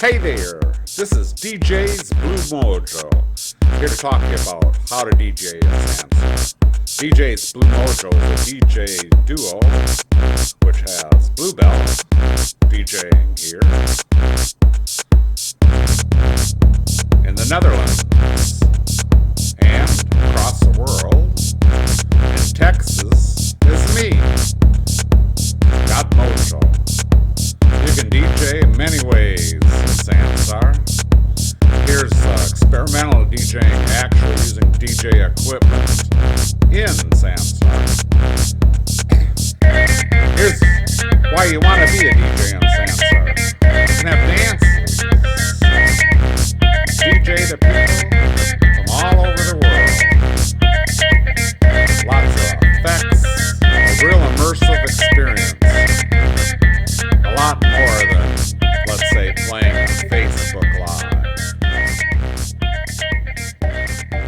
Hey there, this is DJ's Blue Mojo, here to talk to you about how to DJ in Sansar. DJ's Blue Mojo is a DJ duo, which has Bluebell DJing here in the Netherlands and across the world. In Texas is me, Got Mojo. You can DJ in many ways in Sansar. Here's experimental DJing actually using DJ equipment in Sansar. Here's why you want to be a DJ in Sansar. You can have dances, DJ to people from all over the world. Lots of effects, a real immersive experience. A lot more than, let's say, playing Facebook Live.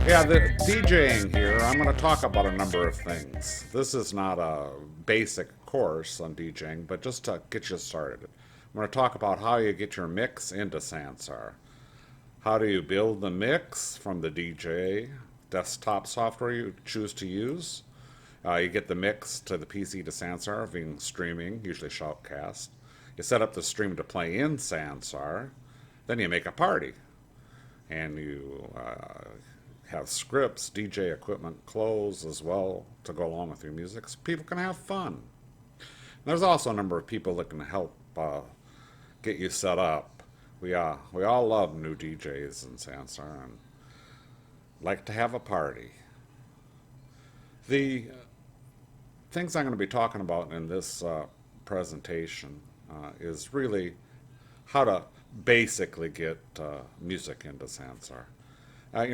Yeah, the DJing here, I'm going to talk about a number of things. This is not a basic course on DJing, but just to get you started. I'm going to talk about how you get your mix into Sansar. How do you build the mix from the DJ desktop software you choose to use? You get the mix to the PC to Sansar via streaming, usually Shoutcast. You set up the stream to play in Sansar. Then you make a party. And you have scripts, DJ equipment, clothes as well to go along with your music so people can have fun. There's also a number of people that can help get you set up. We all love new DJs in Sansar and like to have a party. The things I'm going to be talking about in this presentation is really how to basically get music into Sansar.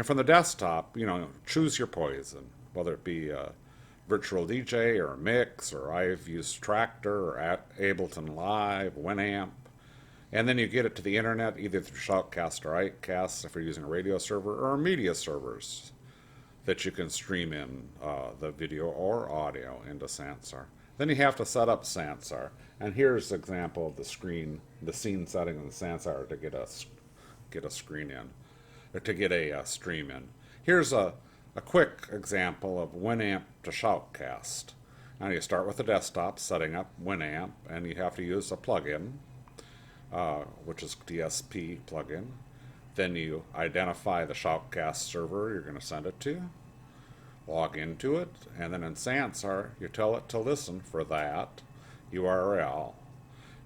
From the desktop, choose your poison, whether it be a virtual DJ or a mix, or I've used Tractor or Ableton Live, WinAmp. And then you get it to the internet either through Shoutcast or Icecast if you're using a radio server, or media servers that you can stream in the video or audio into Sansar. Then you have to set up Sansar. And here's an example of the scene setting in Sansar to get a screen in, or to get a stream in. Here's a quick example of WinAmp to Shoutcast. Now you start with the desktop, setting up WinAmp, and you have to use a plugin, which is DSP plugin. Then you identify the Shoutcast server you're going to send it to, log into it, and then in Sansar you tell it to listen for that URL.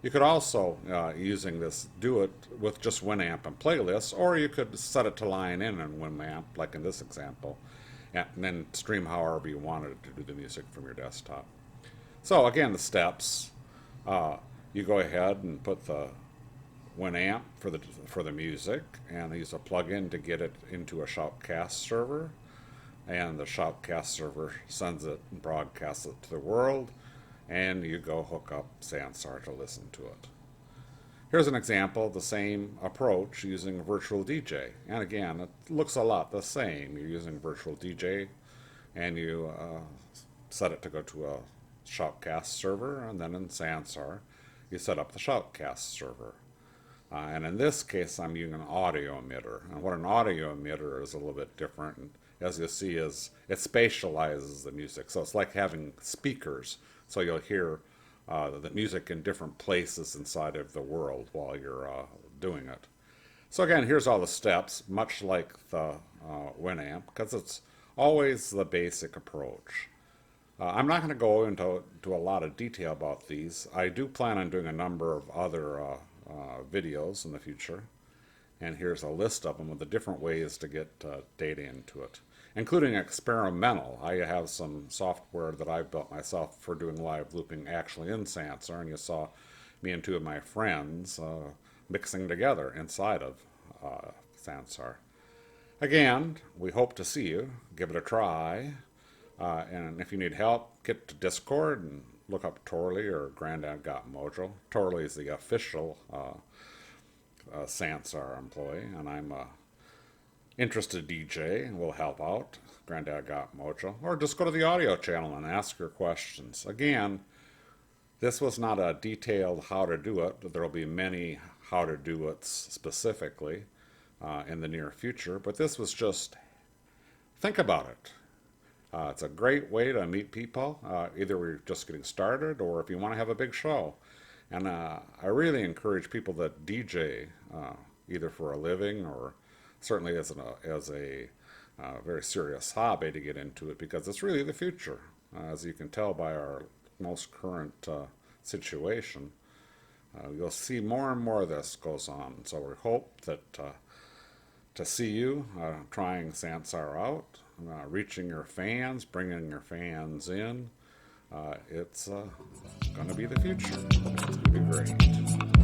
You could also, using this, do it with just WinAmp and playlists, or you could set it to line in WinAmp, like in this example, and then stream however you wanted to do the music from your desktop. So again, the steps, you go ahead and put the WinAmp for the music, and use a plugin to get it into a Shoutcast server, and the Shoutcast server sends it and broadcasts it to the world, and you go hook up Sansar to listen to it. Here's an example of the same approach using virtual DJ, and again, it looks a lot the same. You're using virtual DJ, and you set it to go to a Shoutcast server, and then in Sansar you set up the Shoutcast server. And in this case, I'm using an audio emitter. And what an audio emitter is a little bit different. And as you'll see, is it spatializes the music. So it's like having speakers. So you'll hear the music in different places inside of the world while you're doing it. So again, here's all the steps, much like the WinAmp, because it's always the basic approach. I'm not going to go into a lot of detail about these. I do plan on doing a number of other videos in the future, and here's a list of them with the different ways to get data into it, including experimental. I have some software that I've built myself for doing live looping actually in Sansar, and you saw me and two of my friends mixing together inside of Sansar. Again, we hope to see you. Give it a try, and if you need help, get to Discord and look up Torley or Granddad Got Mojo. Torley is the official Sansar employee, and I'm a interested DJ and will help out. Granddad Got Mojo. Or just go to the audio channel and ask your questions. Again, This was not a detailed how to do it, but there will be many how to do it specifically in the near future. But this was just think about it. It's a great way to meet people. Either we're just getting started or if you want to have a big show. And I really encourage people that DJ either for a living or certainly as a very serious hobby to get into it because it's really the future, as you can tell by our most current situation. You'll see more and more of this goes on. So we hope that to see you trying Sansar out, reaching your fans, bringing your fans in. It's going to be the future. It's going to be great.